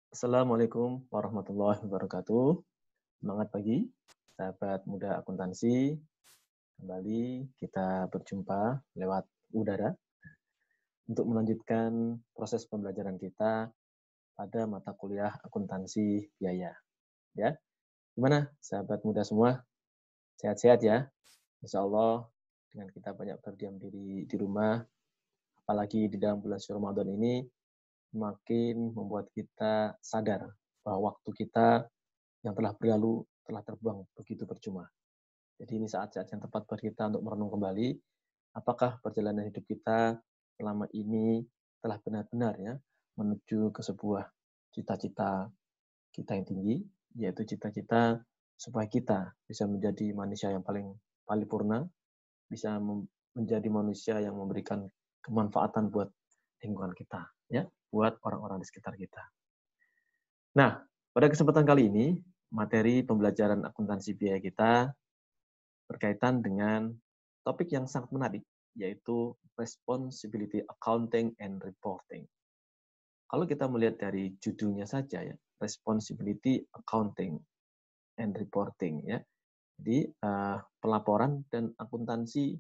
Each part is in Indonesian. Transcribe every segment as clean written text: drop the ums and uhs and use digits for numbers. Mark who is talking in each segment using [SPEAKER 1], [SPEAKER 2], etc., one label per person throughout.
[SPEAKER 1] Assalamualaikum warahmatullahi wabarakatuh. Semangat pagi, sahabat muda akuntansi. Kembali kita berjumpa lewat udara untuk melanjutkan proses pembelajaran kita pada mata kuliah akuntansi biaya. Ya, gimana sahabat muda semua? Sehat-sehat ya? Insya Allah dengan kita banyak berdiam diri di rumah, apalagi di dalam bulan suci Ramadan ini, semakin membuat kita sadar bahwa waktu kita yang telah berlalu telah terbuang begitu percuma. Jadi ini saat-saat yang tepat buat kita untuk merenung kembali apakah perjalanan hidup kita selama ini telah benar-benar ya menuju ke sebuah cita-cita kita yang tinggi, yaitu cita-cita supaya kita bisa menjadi manusia yang paling paripurna, bisa menjadi manusia yang memberikan kemanfaatan buat lingkungan kita, ya, buat orang-orang di sekitar kita. Nah, pada kesempatan kali ini, materi pembelajaran akuntansi biaya kita berkaitan dengan topik yang sangat menarik, yaitu responsibility accounting and reporting. Kalau kita melihat dari judulnya saja ya, responsibility accounting and reporting ya. Jadi pelaporan dan akuntansi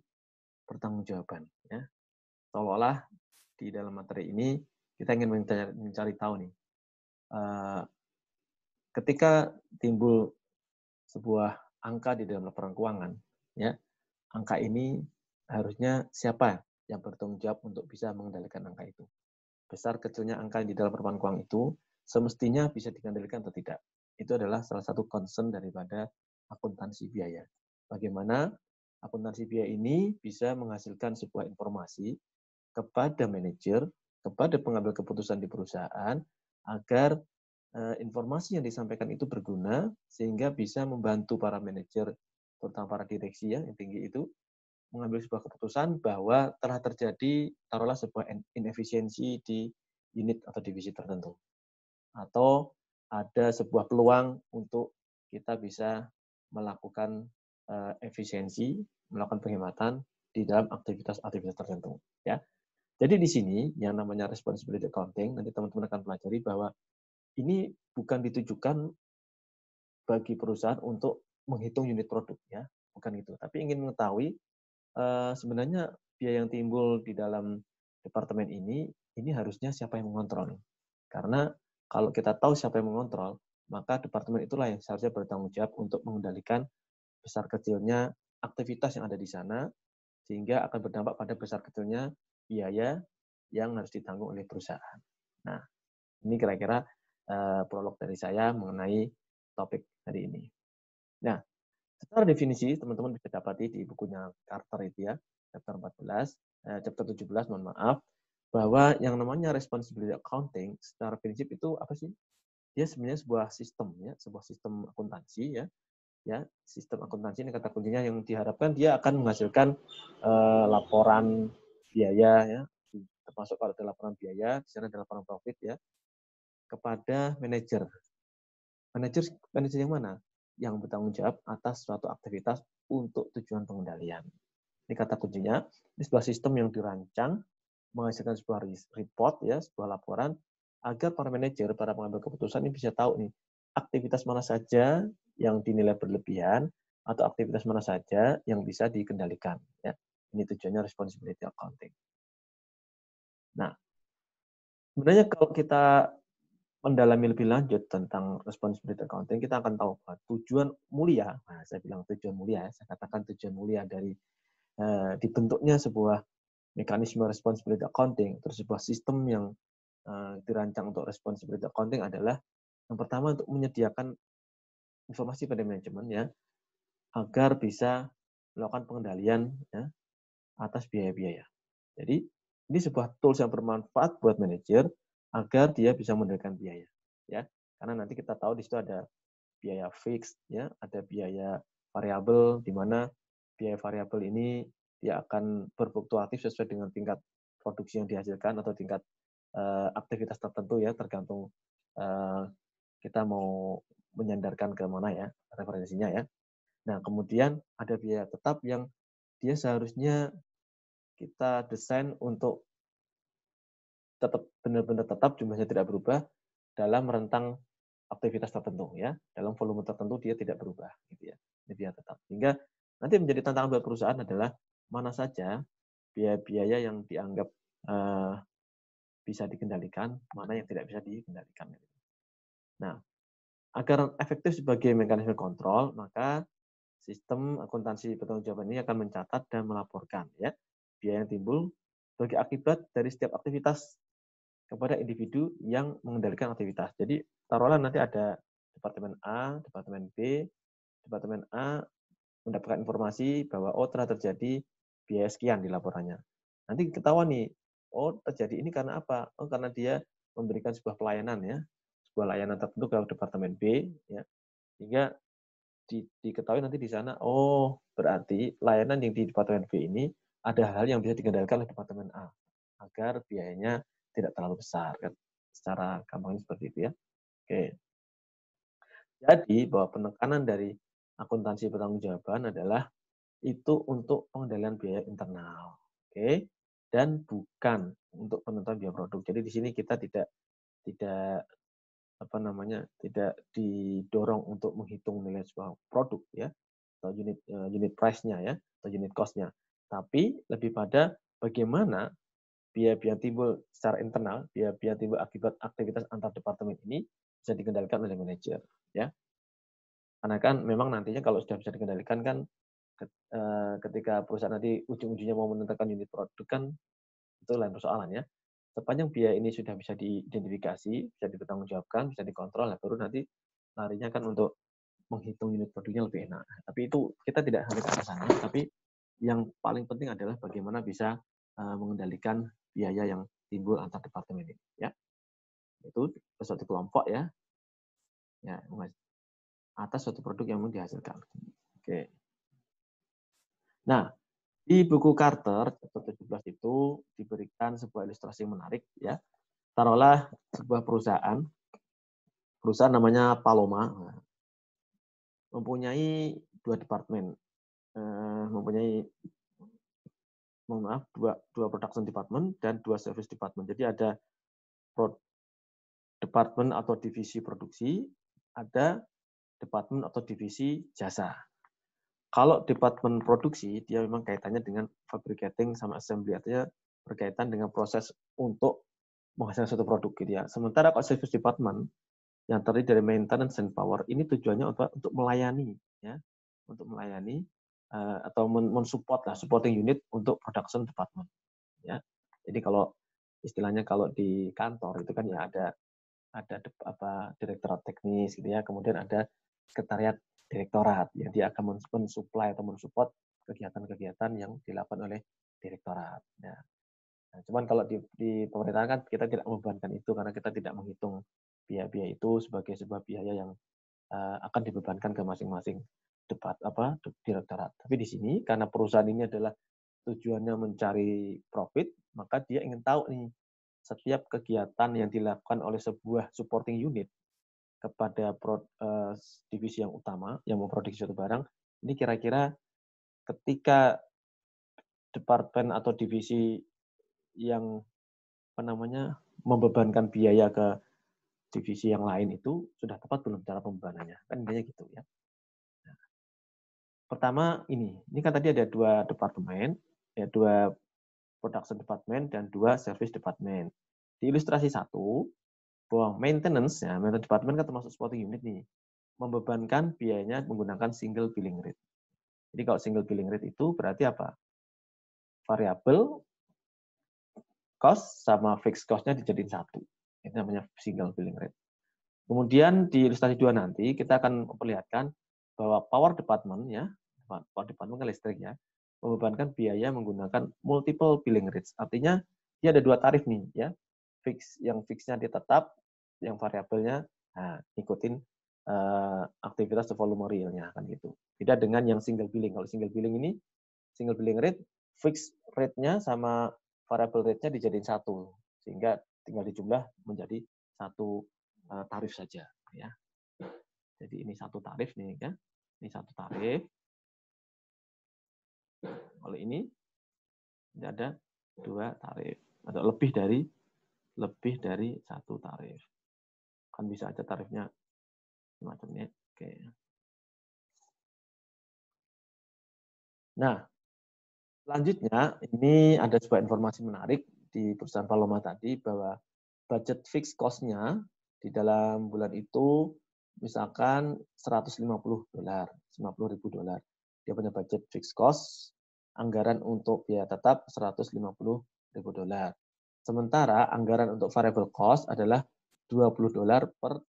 [SPEAKER 1] pertanggungjawaban ya. Seolah-olah di dalam materi ini kita ingin mencari tahu nih, ketika timbul sebuah angka di dalam laporan keuangan, ya, angka ini harusnya siapa yang bertanggung jawab untuk bisa mengendalikan angka itu. Besar kecilnya angka di dalam laporan keuangan itu semestinya bisa dikendalikan atau tidak. Itu adalah salah satu concern daripada akuntansi biaya. Bagaimana akuntansi biaya ini bisa menghasilkan sebuah informasi kepada manajer, kepada pengambil keputusan di perusahaan, agar informasi yang disampaikan itu berguna sehingga bisa membantu para manajer, terutama para direksi ya, yang tinggi itu, mengambil sebuah keputusan bahwa telah terjadi, taruhlah sebuah inefisiensi di unit atau divisi tertentu. Atau ada sebuah peluang untuk kita bisa melakukan efisiensi, melakukan penghematan di dalam aktivitas-aktivitas tertentu. Ya. Jadi di sini yang namanya responsibility accounting, nanti teman-teman akan pelajari bahwa ini bukan ditujukan bagi perusahaan untuk menghitung unit produk ya, bukan itu. Tapi ingin mengetahui sebenarnya biaya yang timbul di dalam departemen ini harusnya siapa yang mengontrol. Karena kalau kita tahu siapa yang mengontrol, maka departemen itulah yang seharusnya bertanggung jawab untuk mengendalikan besar kecilnya aktivitas yang ada di sana, sehingga akan berdampak pada besar kecilnya biaya yang harus ditanggung oleh perusahaan. Nah, ini kira-kira prolog dari saya mengenai topik hari ini. Nah, secara definisi teman-teman bisa dapati di bukunya Carter itu ya, chapter 14, chapter 17 mohon maaf, bahwa yang namanya responsibility accounting secara prinsip itu apa sih? Dia sebenarnya sebuah sistem ya, sebuah sistem akuntansi ya, sistem akuntansi ini kata kuncinya yang diharapkan dia akan menghasilkan laporan biaya ya, termasuk kalau ada laporan biaya, di sana ada laporan profit ya, kepada manajer. Manajer yang mana? Yang bertanggung jawab atas suatu aktivitas untuk tujuan pengendalian. Ini kata kuncinya. Ini sebuah sistem yang dirancang menghasilkan sebuah report ya, sebuah laporan agar para manajer, para pengambil keputusan ini bisa tahu nih aktivitas mana saja yang dinilai berlebihan atau aktivitas mana saja yang bisa dikendalikan ya. Ini tujuannya responsibility accounting. Nah, sebenarnya kalau kita mendalami lebih lanjut tentang responsibility accounting, kita akan tahu bahwa tujuan mulia, nah saya bilang tujuan mulia, saya katakan tujuan mulia dari dibentuknya sebuah mekanisme responsibility accounting, terus sebuah sistem yang dirancang untuk responsibility accounting adalah yang pertama untuk menyediakan informasi pada manajemen ya, agar bisa melakukan pengendalian ya, atas biaya-biaya. Jadi ini sebuah tools yang bermanfaat buat manajer agar dia bisa mengendalikan biaya ya. Karena nanti kita tahu di situ ada biaya fix ya, ada biaya variabel di mana biaya variabel ini dia akan berfluktuatif sesuai dengan tingkat produksi yang dihasilkan atau tingkat aktivitas tertentu ya, tergantung kita mau menyandarkan ke mana ya referensinya ya. Nah, kemudian ada biaya tetap yang dia seharusnya kita desain untuk tetap benar-benar tetap jumlahnya tidak berubah dalam rentang aktivitas tertentu ya, dalam volume tertentu dia tidak berubah gitu ya. Ini dia tetap. Sehingga nanti menjadi tantangan buat perusahaan adalah mana saja biaya-biaya yang dianggap bisa dikendalikan, mana yang tidak bisa dikendalikan. Nah, agar efektif sebagai mekanisme kontrol, maka sistem akuntansi pertanggungjawaban ini akan mencatat dan melaporkan ya biaya yang timbul sebagai akibat dari setiap aktivitas kepada individu yang mengendalikan aktivitas. Jadi taruhlah nanti ada departemen A, departemen B, departemen A mendapatkan informasi bahwa oh telah terjadi biaya sekian di laporannya. Nanti ketahuan nih, oh terjadi ini karena apa? Oh karena dia memberikan sebuah pelayanan ya, sebuah layanan tertentu ke departemen B ya. Sehingga diketahui nanti di sana, oh berarti layanan yang di departemen B ini ada hal yang bisa dikendalikan oleh departemen A agar biayanya tidak terlalu besar kan. Secara gampangnya seperti itu ya. Oke. Jadi bahwa penekanan dari akuntansi pertanggungjawaban adalah itu untuk pengendalian biaya internal. Oke. Dan bukan untuk penentuan biaya produk. Jadi di sini kita tidak tidak didorong untuk menghitung nilai sebuah produk ya atau unit price-nya ya atau unit cost-nya, tapi lebih pada bagaimana biaya-biaya timbul secara internal, biaya-biaya timbul akibat aktivitas antar departemen ini bisa dikendalikan oleh manajer ya. Karena kan memang nantinya kalau sudah bisa dikendalikan kan ketika perusahaan nanti ujung-ujungnya mau menentukan unit produk kan itu lain persoalan ya. Sepanjang biaya ini sudah bisa diidentifikasi, bisa dipertanggungjawabkan, bisa dikontrol, baru nanti larinya kan untuk menghitung unit produknya lebih enak. Tapi itu kita tidak hanya ke arah sana, tapi yang paling penting adalah bagaimana bisa mengendalikan biaya yang timbul antar departemen ini. Ya, itu suatu kelompok ya, atas suatu produk yang mau dihasilkan. Oke. Nah, di buku Carter chapter 17 itu diberikan sebuah ilustrasi yang menarik ya. Taruhlah sebuah perusahaan namanya Paloma, mempunyai dua departemen, mempunyai dua production department dan dua service department. Jadi ada departemen atau divisi produksi, ada departemen atau divisi jasa. Kalau departemen produksi, dia memang kaitannya dengan fabricating sama assembly, artinya berkaitan dengan proses untuk menghasilkan suatu produk gitu ya. Sementara kalau service department yang terdiri dari maintenance and power, ini tujuannya untuk melayani ya, untuk melayani atau mensupport lah, supporting unit untuk production department ya. Jadi kalau istilahnya kalau di kantor itu kan ya ada direktorat teknis gitu ya, kemudian ada sekretariat direktorat yang dia akan mensuplai atau mensupport kegiatan-kegiatan yang dilakukan oleh direktorat. Ya. Nah, cuman kalau di pemerintahan kan kita tidak membebankan itu karena kita tidak menghitung biaya-biaya itu sebagai sebuah biaya yang akan dibebankan ke masing-masing direktorat. Tapi di sini karena perusahaan ini adalah tujuannya mencari profit, maka dia ingin tahu nih setiap kegiatan yang dilakukan oleh sebuah supporting unit kepada divisi yang utama yang memproduksi suatu barang, ini kira-kira ketika departemen atau divisi yang membebankan biaya ke divisi yang lain itu sudah tepat belum cara pembebanannya, kan intinya gitu ya. Nah, pertama ini kan tadi ada dua departemen, ya dua production department dan dua service department. Di ilustrasi 1, bahwa maintenance department kan termasuk supporting unit nih, membebankan biayanya menggunakan single billing rate. Jadi kalau single billing rate itu berarti apa? Variable cost sama fixed cost-nya dijadiin satu. Itu namanya single billing rate. Kemudian di ilustrasi 2 nanti kita akan memperlihatkan bahwa power department ya, power department kan listrik ya, membebankan biaya menggunakan multiple billing rates. Artinya dia ada dua tarif nih ya. Yang fixnya dia tetap, yang variabelnya ikutin aktivitas atau volume realnya kan gitu. Beda dengan yang single billing. Kalau single billing ini single billing rate fixed rate-nya sama variable rate-nya dijadiin satu sehingga tinggal dijumlah menjadi satu tarif saja ya. Jadi ini satu tarif nih ya. Ini satu tarif. Kalau ini ada dua tarif atau lebih dari satu tarif. Kan bisa aja tarifnya semacamnya. Oke. Nah, selanjutnya ini ada sebuah informasi menarik di perusahaan Paloma tadi bahwa budget fixed cost-nya di dalam bulan itu misalkan $150, $50.000. Dia punya budget fixed cost, anggaran untuk biaya tetap $150.000. Sementara anggaran untuk variable cost adalah $20 per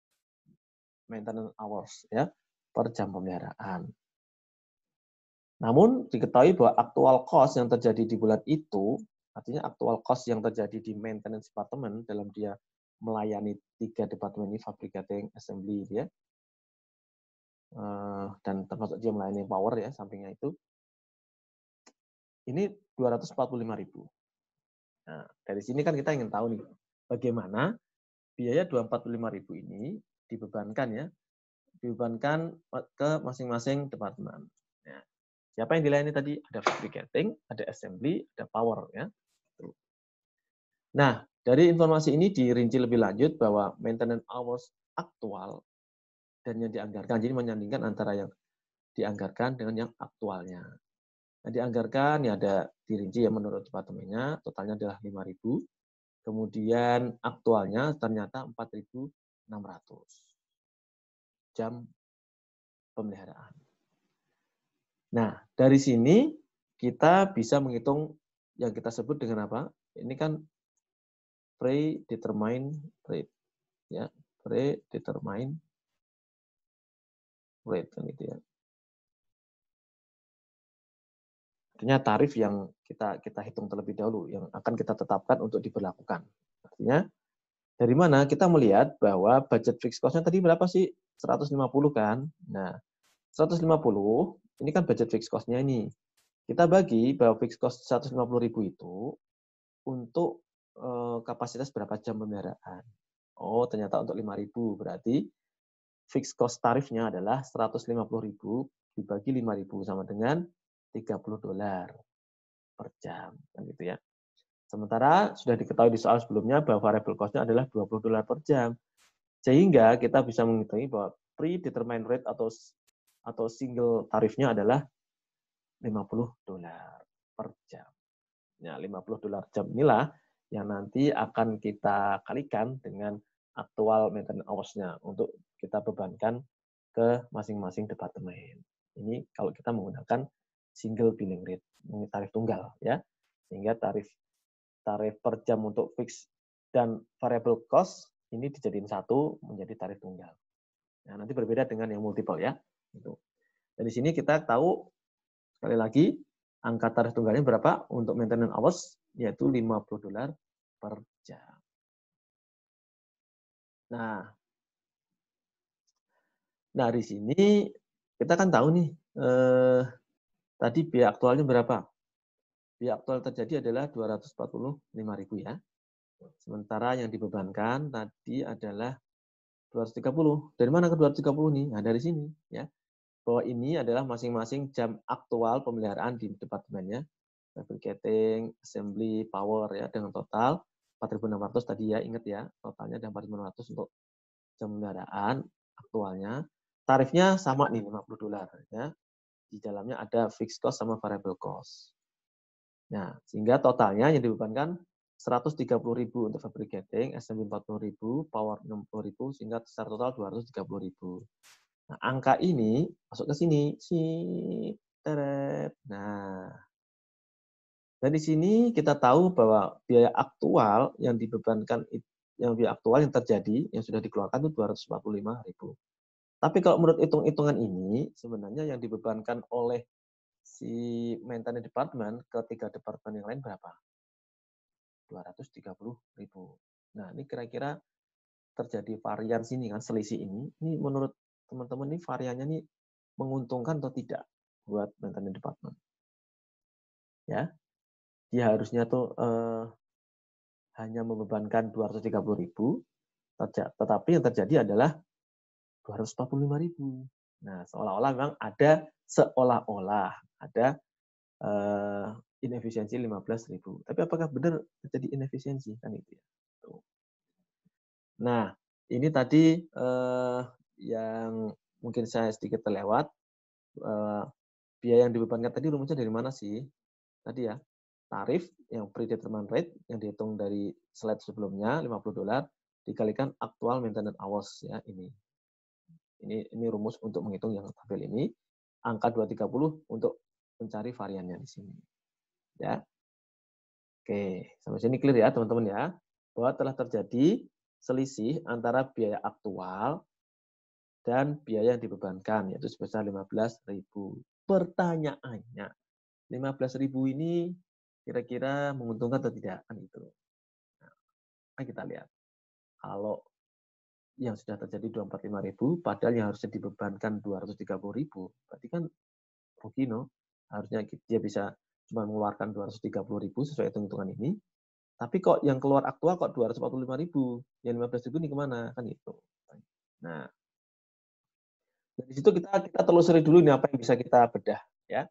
[SPEAKER 1] maintenance hours ya, per jam pemeliharaan. Namun diketahui bahwa aktual cost yang terjadi di bulan itu, artinya aktual cost yang terjadi di maintenance department dalam dia melayani 3 departemen ini, fabricating, assembly, ya, dan termasuk dia melayani power ya, sampingnya itu, ini 245.000. Nah, dari sini kan kita ingin tahu nih, bagaimana biaya 245.000 ini dibebankan ya, dibebankan ke masing-masing departemen. Ya. Siapa yang dilayani tadi? Ada fabricating, ada assembly, ada power ya. Nah, dari informasi ini dirinci lebih lanjut bahwa maintenance hours aktual dan yang dianggarkan, jadi menyandingkan antara yang dianggarkan dengan yang aktualnya. Nah, dianggarkan ya ada dirinci ya menurut departemennya, totalnya adalah 5.000. Kemudian aktualnya ternyata 4.600 jam pemeliharaan. Nah, dari sini kita bisa menghitung yang kita sebut dengan apa? Ini kan predetermined rate, ya, predetermined rate kan gitu ya. Artinya tarif yang kita hitung terlebih dahulu, yang akan kita tetapkan untuk diberlakukan. Artinya dari mana kita melihat bahwa budget fixed cost-nya tadi berapa sih? 150 kan? Nah, 150 ini kan budget fixed cost-nya ini. Kita bagi bahwa fixed cost 150.000 itu untuk kapasitas berapa jam pemeliharaan. Oh, ternyata untuk 5.000 berarti fixed cost tarifnya adalah 150.000 dibagi 5.000 sama dengan $30 per jam kan gitu ya. Sementara sudah diketahui di soal sebelumnya bahwa variable cost-nya adalah $20 per jam. Sehingga kita bisa menghitung bahwa predetermined rate atau single tarifnya adalah $50 per jam. Nah, $50 jam inilah yang nanti akan kita kalikan dengan aktual maintenance hours-nya untuk kita bebankan ke masing-masing departemen. Ini kalau kita menggunakan single billing rate, tarif tunggal ya. Sehingga tarif per jam untuk fix dan variable cost ini dijadiin satu menjadi tarif tunggal. Nah, nanti berbeda dengan yang multiple ya. Gitu. Dan di sini kita tahu sekali lagi angka tarif tunggalnya berapa untuk maintenance hours, yaitu $50 per jam. Nah, di sini kita kan tahu nih, tadi biaya aktualnya berapa? Biaya aktual terjadi adalah 245.000 ya. Sementara yang dibebankan tadi adalah 230. Dari mana ke 230 nih? Nah, dari sini ya. Bahwa ini adalah masing-masing jam aktual pemeliharaan di departemennya. Fabricating, assembly, power ya dengan total 4.600 tadi ya, ingat ya, totalnya ada 4.600 untuk jam pemeliharaan aktualnya. Tarifnya sama nih $50 ya. Di dalamnya ada fixed cost sama variable cost. Nah, sehingga totalnya yang dibebankan 130.000 untuk fabricating, assembly 40.000, power 60.000 sehingga secara total 230.000. Nah, angka ini masuk ke sini. Nah, dan di sini kita tahu bahwa biaya aktual yang dibebankan, yang biaya aktual yang terjadi, yang sudah dikeluarkan itu 245.000. Tapi kalau menurut hitung-hitungan ini, sebenarnya yang dibebankan oleh si maintenance department ke 3 departemen yang lain berapa? 230.000. Nah, ini kira-kira terjadi varian sini kan, selisih ini. Ini menurut teman-teman ini variannya ini menguntungkan atau tidak buat maintenance department? Ya, dia harusnya tuh hanya membebankan 230.000, tetapi yang terjadi adalah 245.000. Nah, seolah-olah memang ada inefisiensi 15.000. Tapi apakah benar terjadi inefisiensi kan itu ya? Nah, Ini tadi yang mungkin saya sedikit terlewat, biaya yang dibebankan tadi rumusnya dari mana sih? Tadi ya, tarif yang predetermined rate yang dihitung dari slide sebelumnya $50 dikalikan actual maintenance hours ya ini. Ini rumus untuk menghitung yang tabel ini. Angka 230 untuk mencari variannya di sini. Ya. Oke, sampai sini clear ya teman-teman ya. Bahwa telah terjadi selisih antara biaya aktual dan biaya yang dibebankan, yaitu sebesar 15.000. Pertanyaannya, 15.000 ini kira-kira menguntungkan atau tidak? Kan itu. Nah, kita lihat. Kalau yang sudah terjadi 245.000, padahal yang harusnya dibebankan 230.000, berarti kan rugi, no? Harusnya dia bisa cuma mengeluarkan 230.000 sesuai hitung-hitungan ini, tapi kok yang keluar aktual kok 245.000, yang 15.000 ini kemana? Kan itu. Nah, dari situ kita telusuri dulu nih apa yang bisa kita bedah ya.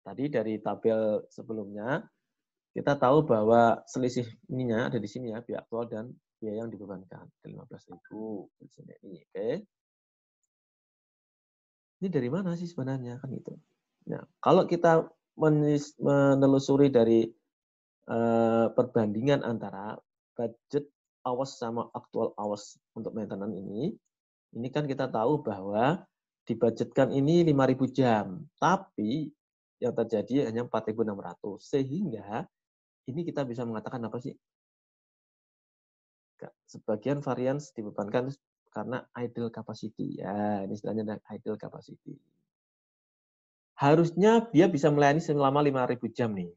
[SPEAKER 1] Tadi dari tabel sebelumnya kita tahu bahwa selisih ininya ada di sini ya, biaya aktual dan biaya yang dibebankan 15.000 di sini. Oke. Ini dari mana sih sebenarnya kan gitu. Nah, kalau kita menelusuri dari perbandingan antara budget hours sama actual hours untuk maintenance ini kan kita tahu bahwa dibudgetkan ini 5.000 jam, tapi yang terjadi hanya 4.600. Sehingga ini kita bisa mengatakan apa sih? Sebagian varians dibebankan karena idle capacity. Ya, ini istilahnya adalah idle capacity. Harusnya dia bisa melayani selama 5.000 jam nih.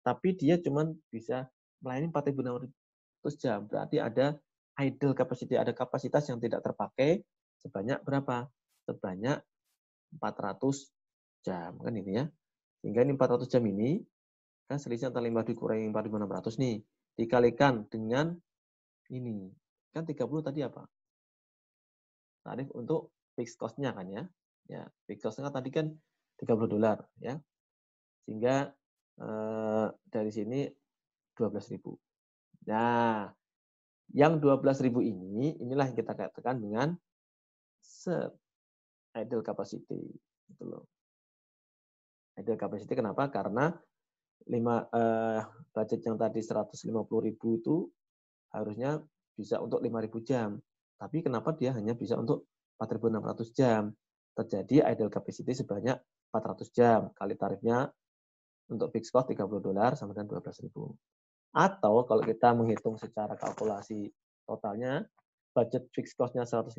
[SPEAKER 1] Tapi dia cuma bisa melayani 4.600 jam. Berarti ada idle capacity, ada kapasitas yang tidak terpakai sebanyak berapa? Sebanyak 400 jam. Kan ini ya. Sehingga ini 400 jam ini, kan selisih antara 5 dikurangi 4.600 nih. Dikalikan dengan ini. Kan 30 tadi apa? Tarif untuk fixed cost-nya kan ya. Ya, fixed cost-nya tadi kan $30 ya. Sehingga dari sini 12.000. Nah, yang 12.000 ini inilah yang kita katakan dengan idle capacity gitu loh. Idle capacity kenapa? Karena budget yang tadi 150.000 itu harusnya bisa untuk 5.000 jam. Tapi kenapa dia hanya bisa untuk 4.600 jam? Terjadi idle capacity sebanyak 400 jam kali tarifnya untuk fixed cost $30 sama dengan 12.000. Atau kalau kita menghitung secara kalkulasi totalnya, budget fixed cost-nya 150.000,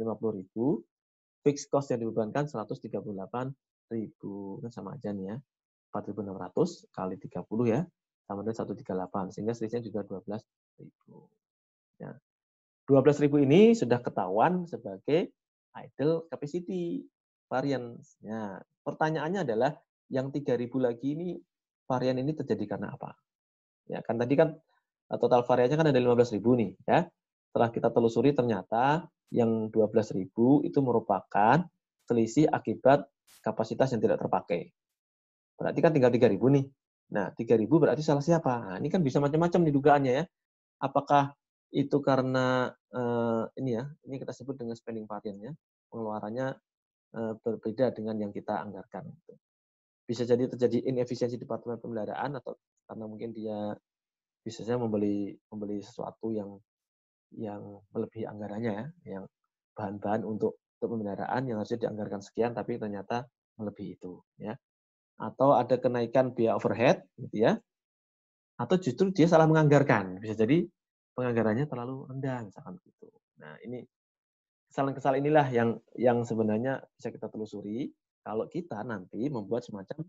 [SPEAKER 1] fixed cost yang dibebankan 138.000. Kan sama aja nih ya. 4.600 kali 30 ya, sama dengan 138. Sehingga selisihnya juga 12.000. Ya. 12.000 ini sudah ketahuan sebagai idle capacity variance. Ya. Pertanyaannya adalah yang 3.000 lagi ini varian ini terjadi karena apa? Ya kan tadi kan total variannya kan ada 15.000 nih ya. Setelah kita telusuri ternyata yang 12.000 itu merupakan selisih akibat kapasitas yang tidak terpakai. Berarti kan tinggal 3.000 nih. Nah, 3.000 berarti salah siapa? Nah, ini kan bisa macam-macam nih dugaannya ya. Apakah itu karena ini ya, ini kita sebut dengan spending varian ya. Pengeluarannya berbeda dengan yang kita anggarkan. Bisa jadi terjadi inefisiensi departemen pemeliharaan atau karena mungkin dia bisa saja membeli sesuatu yang melebihi anggarannya ya, yang bahan-bahan untuk pemeliharaan yang harusnya dianggarkan sekian tapi ternyata melebihi itu ya. Atau ada kenaikan biaya overhead gitu ya. Atau justru dia salah menganggarkan. Bisa jadi penganggarannya terlalu rendah misalkan gitu. Nah, ini kesalahan-kesalahan inilah yang sebenarnya bisa kita telusuri kalau kita nanti membuat semacam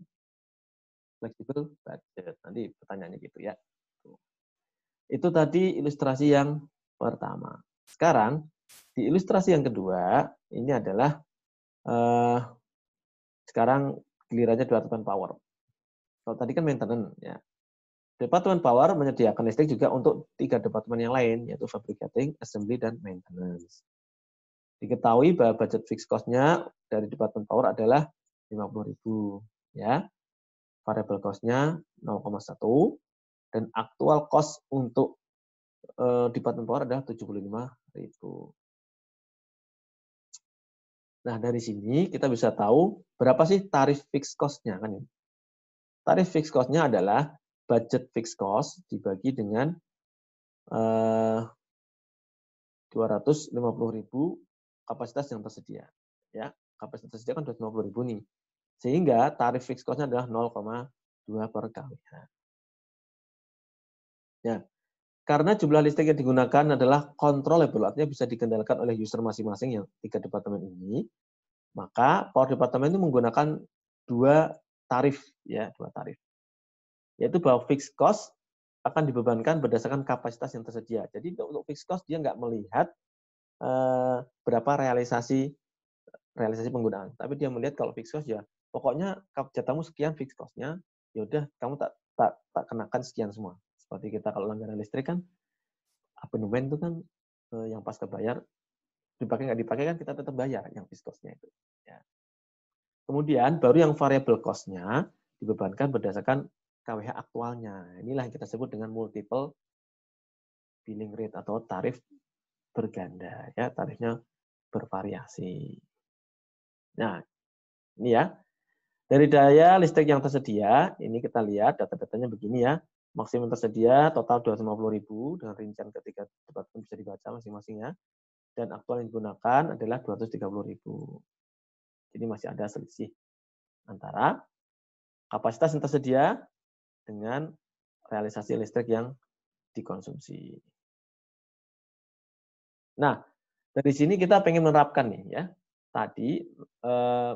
[SPEAKER 1] flexible budget. Nanti pertanyaannya gitu ya. Itu tadi ilustrasi yang pertama. Sekarang di ilustrasi yang kedua ini adalah sekarang gilirannya Departemen Power. Kalau tadi kan maintenance ya. Departemen Power menyediakan listrik juga untuk 3 departemen yang lain yaitu fabricating, assembly dan maintenance. Diketahui bahwa budget fixed cost-nya dari Departemen Power adalah 50.000 ya. Variable cost-nya 0,1 dan aktual cost untuk Department Power adalah 75.000. Nah, dari sini kita bisa tahu berapa sih tarif fixed cost-nya kan ini. Tarif fixed cost-nya adalah budget fixed cost dibagi dengan 250.000 kapasitas yang tersedia. Ya, kapasitas tersedia kan 250.000 nih. Sehingga tarif fixed cost-nya adalah 0,2 per kWh. Ya, karena jumlah listrik yang digunakan adalah controllable, artinya bisa dikendalikan oleh user masing-masing yang 3 departemen ini, maka Power Department itu menggunakan dua tarif, ya, dua tarif. Yaitu bahwa fixed cost akan dibebankan berdasarkan kapasitas yang tersedia. Jadi untuk fixed cost dia nggak melihat berapa realisasi penggunaan, tapi dia melihat kalau fixed cost ya pokoknya jatahmu sekian fixed cost-nya, ya udah kamu tak kenakan sekian semua. Seperti kita kalau langganan listrik kan abonemen itu kan yang pas kebayar dipakai nggak dipakai kan kita tetap bayar yang fixed cost-nya itu. Ya. Kemudian baru yang variable cost-nya dibebankan berdasarkan KWH aktualnya. Inilah yang kita sebut dengan multiple billing rate atau tarif berganda. Ya, tarifnya bervariasi. Nah, ini ya. Dari daya listrik yang tersedia, ini kita lihat data-datanya begini ya. Maksimum tersedia total 250.000 dengan rincian ketiga tempat bisa dibaca masing-masing ya. Dan aktual yang digunakan adalah 230.000. Jadi masih ada selisih antara kapasitas yang tersedia dengan realisasi listrik yang dikonsumsi. Nah, dari sini kita pengen menerapkan nih ya. Tadi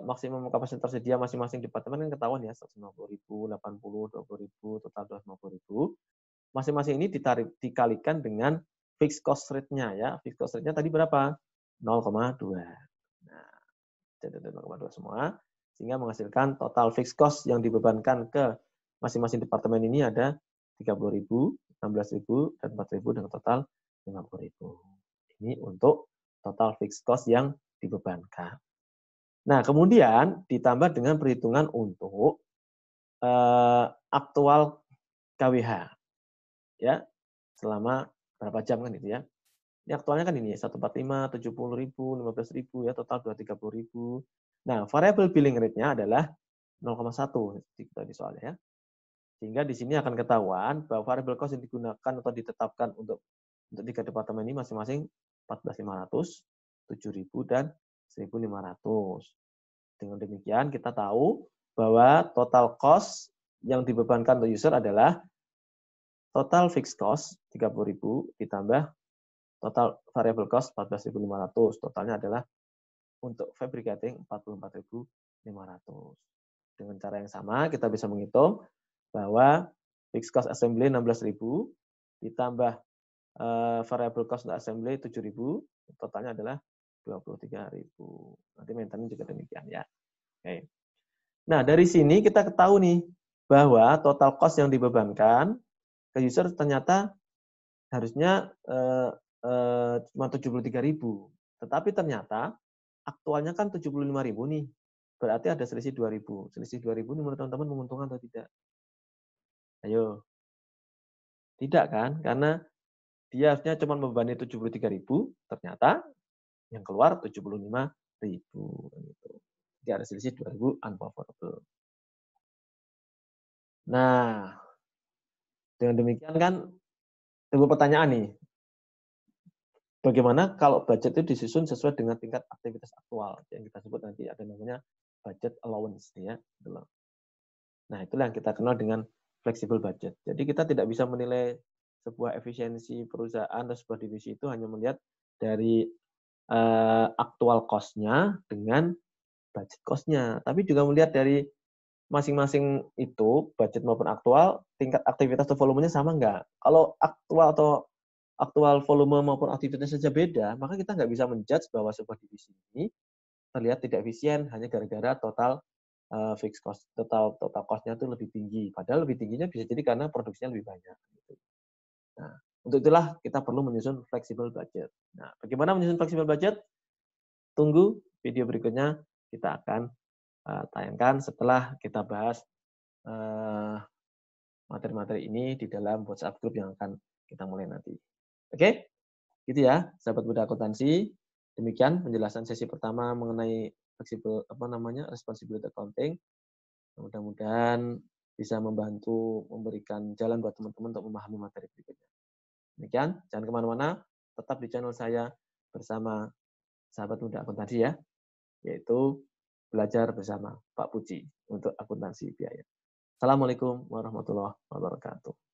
[SPEAKER 1] maksimum kapasitas tersedia masing-masing departemen kan ketahuan ya 150.000, 80, 20.000, total 250.000. Masing-masing ini dikalikan dengan fixed cost rate-nya ya. Fixed cost rate-nya tadi berapa? 0,2. Nah, jadi 0,2 semua sehingga menghasilkan total fixed cost yang dibebankan ke masing-masing departemen ini ada 30.000, 16.000, dan 4.000 dengan total 50.000. Ini untuk total fixed cost yang dibebankan. Nah, kemudian ditambah dengan perhitungan untuk aktual KWH ya selama berapa jam kan itu ya. Ini aktualnya kan ini 145, 70.000, 15.000 ya total 230.000. Nah, variable billing rate-nya adalah 0,1 di soalnya ya. Sehingga di sini akan ketahuan bahwa variable cost yang digunakan atau ditetapkan untuk 3 departemen ini masing-masing 14.500, 7.000 dan 1.500. Dengan demikian kita tahu bahwa total cost yang dibebankan untuk user adalah total fixed cost 30.000 ditambah total variable cost 14.500. Totalnya adalah untuk fabricating 44.500. Dengan cara yang sama kita bisa menghitung bahwa fixed cost assembly 16.000 ditambah variable cost untuk assembly 7.000, totalnya adalah 23.000. Nanti maintenance juga demikian ya. Oke. Nah, dari sini kita ketahui nih bahwa total cost yang dibebankan ke user ternyata harusnya cuma 73.000. Tetapi ternyata aktualnya kan 75.000 nih. Berarti ada selisih 2.000. Selisih 2.000 ini menurut teman-teman menguntungkan atau tidak? Ayo. Tidak kan? Karena dia harusnya cuma membebani 73.000, ternyata yang keluar 75.000. Gitu. Jadi ada selisih 2.000 unfavorable. Nah, dengan demikian kan timbul pertanyaan nih, bagaimana kalau budget itu disusun sesuai dengan tingkat aktivitas aktual yang kita sebut nanti ada namanya budget allowance ya. Nah, itulah yang kita kenal dengan flexible budget. Jadi kita tidak bisa menilai sebuah efisiensi perusahaan atau sebuah divisi itu hanya melihat dari aktual cost-nya dengan budget cost-nya, tapi juga melihat dari masing-masing itu budget maupun aktual tingkat aktivitas atau volumenya sama nggak. Kalau aktual volume maupun aktivitas saja beda, maka kita nggak bisa menjudge bahwa sebuah divisi ini terlihat tidak efisien hanya gara-gara total fixed cost, total cost-nya itu lebih tinggi. Padahal lebih tingginya bisa jadi karena produksinya lebih banyak. Gitu. Nah, untuk itulah kita perlu menyusun flexible budget. Nah, bagaimana menyusun flexible budget? Tunggu video berikutnya kita akan tayangkan setelah kita bahas materi-materi ini di dalam WhatsApp group yang akan kita mulai nanti. Oke, gitu ya, sahabat muda akuntansi. Demikian penjelasan sesi pertama mengenai responsibility accounting. Mudah-mudahan bisa membantu memberikan jalan buat teman-teman untuk memahami materi berikutnya. Demikian, jangan kemana-mana, tetap di channel saya bersama sahabat muda akuntansi ya, yaitu belajar bersama Pak Puji untuk akuntansi biaya. Assalamualaikum warahmatullahi wabarakatuh.